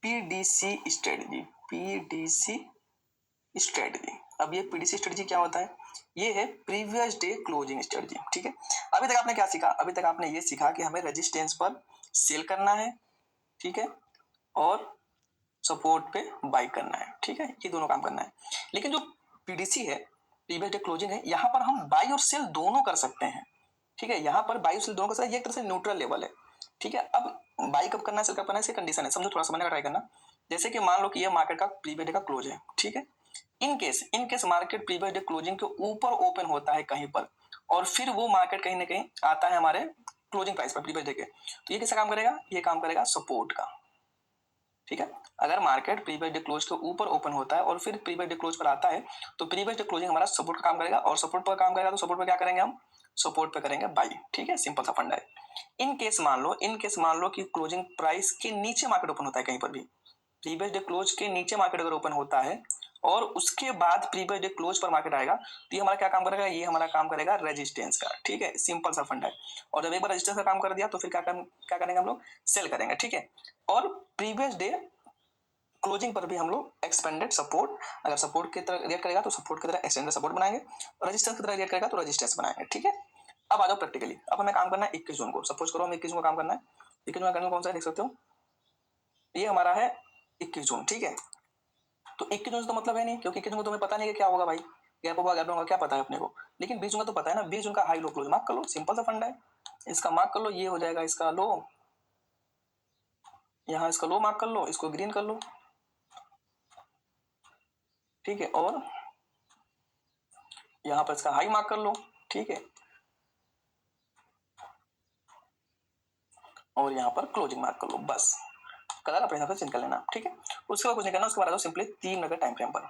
PDC strategy, PDC strategy. अब ये PDC strategy क्या होता है? ये है प्रीवियस डे क्लोजिंग स्ट्रेटजी। ठीक है, अभी तक आपने क्या सीखा? अभी तक आपने ये सीखा कि हमें रेजिस्टेंस पर सेल करना है, ठीक है, और सपोर्ट पे बाई करना है। ठीक है, ये दोनों काम करना है। लेकिन जो पीडीसी है, प्रीवियस डे क्लोजिंग है, यहाँ पर हम बाई और सेल दोनों कर सकते हैं। ठीक है, यहाँ पर बाई और सेल दोनों कर सकते हैं। ये एक तरह से न्यूट्रल लेवल है। ठीक है, अब बाई कब करना है, सेल कब करना है, इसकी कंडीशन है। समझो, थोड़ा समझने का ट्राई करना। जैसे कि मान लो कि ये मार्केट का प्रीवियस डे का क्लोज है। ठीक है, in case market previous day closing के ऊपर ओपन होता है कहीं पर, और फिर वो मार्केट कहीं ना कहीं आता है हमारे क्लोजिंग प्राइस पर प्रीवियस डे के, तो ये किसका काम करेगा? ये काम करेगा सपोर्ट का। ठीक है, अगर मार्केट प्रीवियस डे क्लोज के ऊपर ओपन होता है और फिर प्रीवियस डे क्लोज पर आता है, तो प्रीवियस डे क्लोजिंग हमारा सपोर्ट का काम करेगा, और सपोर्ट पर काम करेगा तो सपोर्ट पर क्या करेंगे हम? सपोर्ट पे करेंगे बाई। ठीक है, सिंपल सा फंडा है। इन केस मान लो कि क्लोजिंग प्राइस के नीचे मार्केट ओपन होता है कहीं पर भी, प्रीवियस डे क्लोज के नीचे मार्केट अगर ओपन होता है और उसके बाद प्रीवियस डे क्लोज पर मार्केट आएगा, तो ये हमारा क्या काम करेगा? ये हमारा काम करेगा रेजिस्टेंस का। ठीक है, सिंपल सा फंडा है। और जब एक बार रेजिस्टेंस का काम कर दिया तो फिर क्या करेंगे हम लोग? सेल करेंगे। ठीक है, और प्रीवियस डे क्लोजिंग पर भी हम लोग एक्सपेंडेड सपोर्ट, अगर सपोर्ट की तरह रिएक्ट करेगा तो सपोर्ट की तरह एक्सटेंडेड सपोर्ट बनाएंगे, और रेजिस्टेंस की तरह रिएक्ट करेगा तो रेजिस्टेंस बनाएंगे। ठीक है, अब आ जाओ प्रैक्टिकली। अब हमें काम करना है 21 जून को। सपोज करो हमें 21 जून को काम करना है। 21 जून का कौन सा है, देख सकते हो, ये हमारा है 21 जून। ठीक है, तो 21 जून से तो मतलब है नहीं, क्योंकि 21 जून को तुम्हें पता नहीं है क्या होगा भाई, गैप होगा गैप होगा क्या पता है अपने को। लेकिन 20 जून का तो पता है ना, 20 जून का हाई लो क्लोज मार्क कर लो, सिंपल सा फंडा है। इसका मार्क कर लो, ये हो जाएगा इसका लो, यहाँ इसका लो मार्क कर लो, इसको ग्रीन कर लो। ठीक है, और यहाँ पर इसका हाई मार्क कर लो। ठीक है, और यहाँ पर क्लोजिंग मार्क कर लो, बस। कलर अपने हिसाब से चेंज कर लेना। ठीक है, उसके बाद कुछ नहीं करना, उसके बाद सिंपली 3 मिनट का टाइम फ्रेम पर।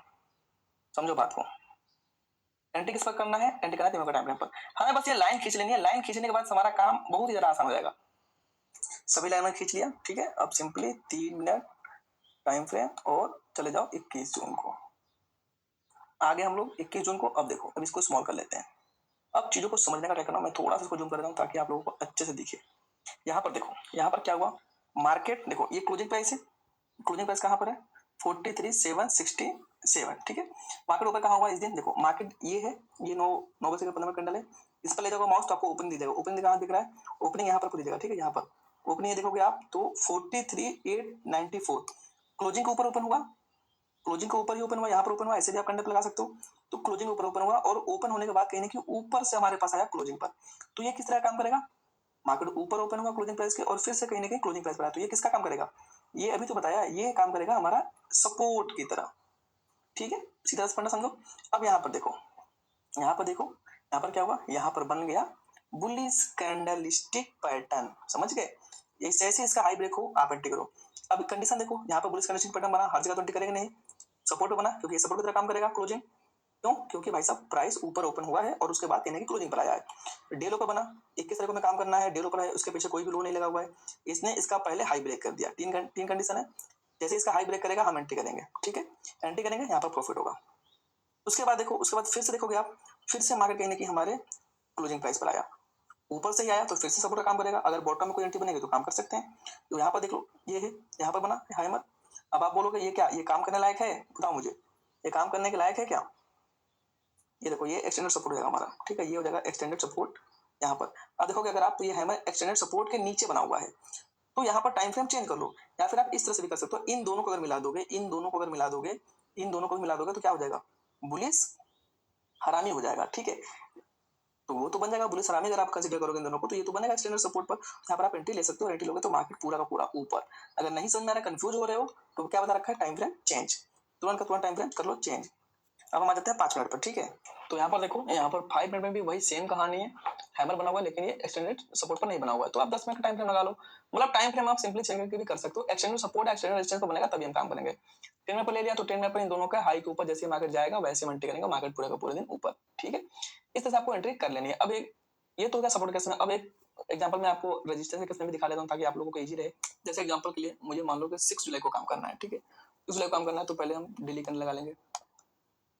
समझो बात को, एंट्री किस पर करना है? एंट्री करना है 3 मिनट का टाइम फ्रेम पर। हमें बस ये लाइन खींच लेनी है। लाइन खींचने के बाद हमारा काम बहुत ही ज्यादा आसान हो जाएगा। सभी लाइन में खींच लिया। ठीक है, अब सिंपली 3 मिनट टाइम फ्रेम और चले जाओ 21 जून को। आगे हम लोग 21 जून को, अब देखो, अब इसको स्मॉल कर लेते हैं। अब चीजों को समझने का ट्राई करना, मैं थोड़ा सा इसको जूम कर देता हूँ ताकि आप लोगों को अच्छे से दिखे। यहाँ पर देखो, यहाँ पर क्या हुआ, मार्केट देखो, ये क्लोजिंग प्राइस है। क्लोजिंग प्राइस कहाँ पर है? 43,767। ठीक है, मार्केट ऊपर कहाँ हुआ इस दिन? देखो मार्केट ये है, ये 9 बजे का 15 कैंडल है। इस पर ले जाओगे माउस तो आपको ओपनिंग दिख जाएगा। ओपनिंग कहाँ दिख रहा है? ओपनिंग यहाँ पर दिखेगा। ठीक है, यहाँ पर ओपनिंग देखोगे आप तो 43,894 क्लोजिंग के ऊपर ओपन हुआ। क्लोजिंग के ऊपर ही ओपन हुआ, यहाँ पर ओपन हुआ, ऐसे भी आप कैंडल लगा सकते हो। तो क्लोजिंग ऊपर ओपन हुआ और ओपन होने के बाद कहीं ना कहीं ऊपर से हमारे पास आया क्लोजिंग पर। तो ये किस तरह काम करेगा? मार्केट ऊपर ओपन हुआ क्लोजिंग प्राइस के और फिर से कहीं ना कहीं क्लोजिंग प्राइस पर आया, तो ये किसका काम करेगा? ये अभी तो बताया, ये काम करेगा हमारा सपोर्ट की तरह। ठीक है, सीधा फंडा समझो। अब यहाँ पर देखो, यहाँ पर देखो, यहाँ पर क्या हुआ? यहाँ पर बन गया बुलिश कैंडलस्टिक पैटर्न। समझ गए? जैसे इसका हाई ब्रेक हो आप एंट्री करो। अब कंडीशन देखो, यहाँ पर बुलिश कैंडलस्टिक पैटर्न बना, हर जगह तो एंट्री करेंगे नहीं, सपोर्ट बना, क्योंकि ये सपोर्ट की तरह काम करेगा क्लोजिंग। क्यों? क्योंकि भाई साहब प्राइस ऊपर ओपन हुआ है और उसके बाद कहने की क्लोजिंग पर आया है। डे लो पर बना, 21 तारीख को में काम करना है, डे लो पर है, उसके पीछे कोई भी लो नहीं लगा हुआ है। इसने इसका पहले हाई ब्रेक कर दिया। तीन कंडीशन है। जैसे इसका हाई ब्रेक करेगा हम एंट्री करेंगे। ठीक है, एंट्री करेंगे, यहाँ पर प्रॉफिट होगा। उसके बाद देखो, उसके बाद फिर से देखोगे आप, फिर से मार्केट कहने की हमारे क्लोजिंग प्राइस पर आया, ऊपर से ही आया तो फिर से सपोर्ट का काम करेगा। अगर बॉटम में कोई एंट्री बनेगी तो काम कर सकते हैं। तो यहाँ पर देख लो, ये है, यहाँ पर बना हाइमर। अब आप बोलोगे ये क्या, ये काम करने लायक है? बताओ मुझे, ये काम करने के लायक है क्या? ये देखो, ये एक्सटेंडेड सपोर्ट हो जाएगा हमारा। ठीक है, ये हो जाएगा एक्सटेंडेड सपोर्ट यहाँ पर। अब देखोगे अगर आप, तो ये हैमर एक्सटेंडेड सपोर्ट के नीचे बना हुआ है, तो यहाँ पर टाइम फ्रेम चेंज कर लो, या फिर आप इस तरह से भी कर सकते हो। इन दोनों को अगर मिला दोगे, इन दोनों को अगर मिला दोगे, इन दोनों को मिला दोगे तो क्या हो जाएगा? बुलिश हरामी हो जाएगा। ठीक है, तो वो तो बन जाएगा बुलिश हरामी अगर आप कंसीडर करोगे इन दोनों को, तो ये तो बनेगा एक्सटेंडेड सपोर्ट पर। यहाँ पर आप एंट्री ले सकते हो, एंट्री लोगे तो मार्केट पूरा का पूरा ऊपर। अगर नहीं समझ में आ रहा, कंफ्यूज हो रहे हो, तो क्या बता रखा है? टाइम फ्रेम चेंज, तुरंत का तुरंत टाइम फ्रेम कर लो चेंज। अब हम आ जाते हैं 5 मिनट पर। ठीक है, तो यहाँ पर देखो, यहाँ पर 5 मिनट में भी वही सेम कहानी है, हैमर बना हुआ है, लेकिन ये एक्सटेंडेड सपोर्ट पर नहीं बना हुआ है। तो आप 10 मिनट का टाइम फ्रेम लगा लो। मतलब टाइम फ्रेम आप सिंपली चेक करके भी कर सकते हो। एक्सटेंडेड सपोर्ट एक्सटेंडेड रेजिस्टेंस पर बनेगा तभी हम काम करेंगे। 10 मिनट पर ले लिया तो 10 मिनट पर इन दोनों का हाई के ऊपर जैसे मार्केट जाएगा वैसे हम एंट्री करेंगे, मार्केट पूरे का पूरे दिन ऊपर। ठीक है, इस तरह से आपको एंट्री कर लेनी है। अब एक ये तो क्या सपोर्ट कैसे, अब एक एग्जांपल मैं आपको रेजिस्टेंस के केस में भी दिखा देता हूँ ताकि आप लोगों को इजी रहे। जैसे एग्जांपल के लिए मुझे मान लो कि 6 जुलाई को काम करना है। ठीक है, 6 जुलाई को काम करना है, तो पहले हम डेली कैंडल लगा लेंगे,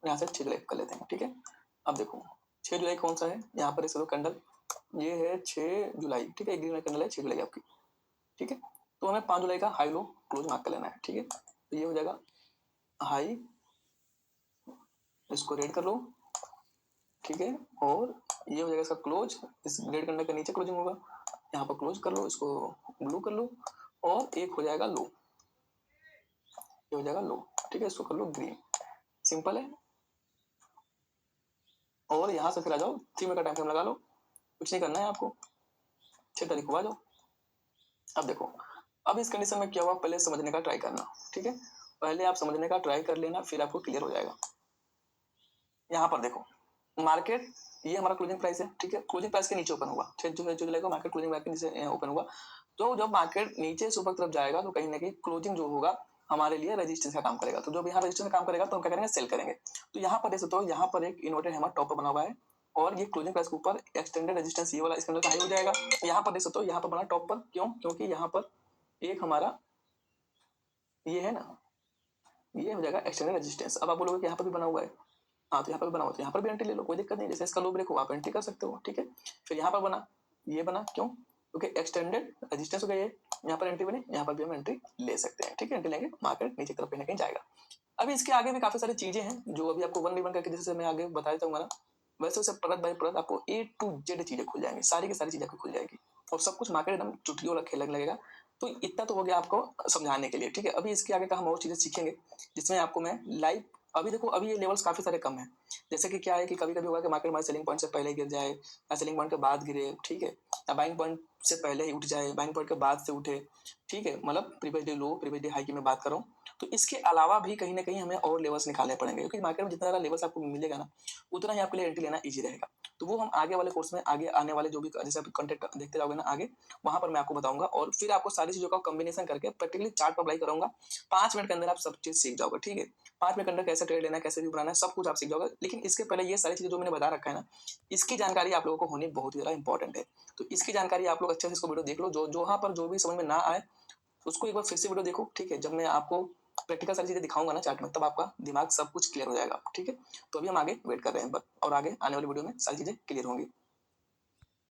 यहाँ से 6 जुलाई कर लेते हैं। ठीक है, अब देखो 6 जुलाई कौन सा है, यहाँ पर इसका कैंडल ये है 6 जुलाई। ठीक है, ग्रीन कैंडल है 6 जुलाई आपकी। ठीक है, तो हमें 5 जुलाई का हाई लो क्लोज मार्क कर लेना है, ठीक है। तो ये हो जाएगा हाई, इसको रेड कर लो, ठीक है। और ये हो जाएगा इसका क्लोज, इस रेड करने के नीचे क्लोजिंग होगा, यहाँ पर क्लोज कर लो, इसको ब्लू कर लो, और एक हो जाएगा लो, ये हो जाएगा लो, ठीक है। इसको कर लो ग्रीन, सिंपल है। और यहाँ से फिर आ जाओ 3 मिनट का टाइम फ्रेम लगा लो, कुछ नहीं करना है आपको, 6 तारीख को आ जाओ। अब देखो, अब इस कंडीशन में क्या हुआ, पहले समझने का ट्राई करना, ठीक है। पहले आप समझने का ट्राई कर लेना, फिर आपको क्लियर हो जाएगा। यहाँ पर देखो, मार्केट ये हमारा क्लोजिंग प्राइस है, ठीक है। क्लोजिंग प्राइस के नीचे ओपन हुआ, 6 जुलाई को मार्केट क्लोजिंग प्राइस के नीचे ओपन हुआ। तो जब मार्केट नीचे से ऊपर तरफ जाएगा तो कहीं ना कहीं क्लोजिंग जो होगा हमारे लिए रेजिस्टेंस का काम करेगा। तो जब यहाँ रेजिस्टेंस का काम करेगा तो हम क्या करेंगे, सेल करेंगे। तो यहाँ पर देख सकते हो, यहाँ पर एक इन्वर्टेड हैमर टॉप पर बना हुआ है, और ये क्लोजिंग प्राइस के ऊपर एक्सटेंडेड रेजिस्टेंस ये वाला इसके अंदर हाई हो जाएगा। यहाँ पर देख सकते हो, यहाँ पर बना टॉप पर, क्यों, क्योंकि यहाँ पर एक हमारा ये है ना, ये हो जाएगा एक्सटेंडेड रेजिस्टेंस। अब आप बोलोगे कि यहाँ पर भी बना हुआ है, हाँ तो यहाँ पर बना हुआ, तो यहाँ पर भी एंट्री ले लो, कोई दिक्कत नहीं। जैसे इसका लो ब्रेक हो आप एंट्री कर सकते हो, ठीक है। फिर यहाँ पर बना, ये बना, क्यों, क्योंकि एक्सटेंडेड रेजिस्टेंस हो गया ये, यहाँ पर एंट्री बनी, यहाँ पर भी हम एंट्री ले सकते हैं, ठीक है। एंट्री लेंगे, मार्केट नीचे की तरफ कहीं ना कहीं जाएगा। अभी इसके आगे भी काफी सारी चीजें हैं जो अभी आपको वन बाई वन करके जैसे मैं आगे बता देता हूँ ना, वैसे वैसे परत बाई परत आपको A to Z चीजें खुल जाएंगी, सारी की सारी चीजें आपको खुल जाएगी, और सब कुछ मार्केट एकदम चुटकियों वाला खेलने लगेगा। तो इतना तो हो गया आपको समझाने के लिए, ठीक है। अभी इसके आगे का हम और चीजें सीखेंगे, जिसमें आपको मैं लाइव, अभी देखो अभी ये लेवल्स काफी सारे कम है। जैसे कि क्या है कि कभी कभी होगा कि मार्केट हमारे सेलिंग पॉइंट से पहले गिर जाए, या सेलिंग पॉइंट के बाद गिरे, ठीक है, या बाइंग पॉइंट से पहले ही उठ जाए, बाइंग पॉइंट के बाद से उठे, ठीक है। मतलब प्रीवियस डे लो, प्रीवियस डे हाई की मैं बात कर रहा हूँ। तो इसके अलावा भी कहीं ना कहीं हमें और लेवल्स निकालने पड़ेंगे, क्योंकि मार्केट में जितना ज्यादा लेवल्स आपको मिलेगा ना, उतना ही आपके लिए एंट्री लेना इजी रहेगा। तो वो हम आगे वाले कोर्स में, आगे आने वाले जो भी जैसे आप कंटेंट देखते जाओगे ना आगे, वहां पर मैं आपको बताऊंगा, और फिर आपको सारी चीजों का कॉम्बिनेशन करके प्रैक्टिकली चार्ट पर अप्लाई करूंगा। 5 मिनट के अंदर आप सब चीज सीख जाओगे, ठीक है। 5 मिनट के अंदर कैसे ट्रेड लेना है, कैसे भी बनाना है, सब कुछ आप सीख जाओगे। लेकिन इसके पहले ये सारी चीजें जो मैंने बता रखा है ना, इसकी जानकारी आप लोगों को होनी बहुत ही ज्यादा इंपॉर्टेंट है। तो इसकी जानकारी आप लोग अच्छे से इसको वीडियो देख लो, जो जहाँ पर जो भी समझ में ना आए उसको एक बार फिर से वीडियो देखो, ठीक है। जब मैं आपको प्रैक्टिकल सारी चीजें दिखाऊंगा ना चार्ट में, तब आपका दिमाग सब कुछ क्लियर हो जाएगा, ठीक है। तो अभी हम आगे वेट कर रहे हैं, और आगे आने वाली वीडियो में सारी चीजें क्लियर होंगी।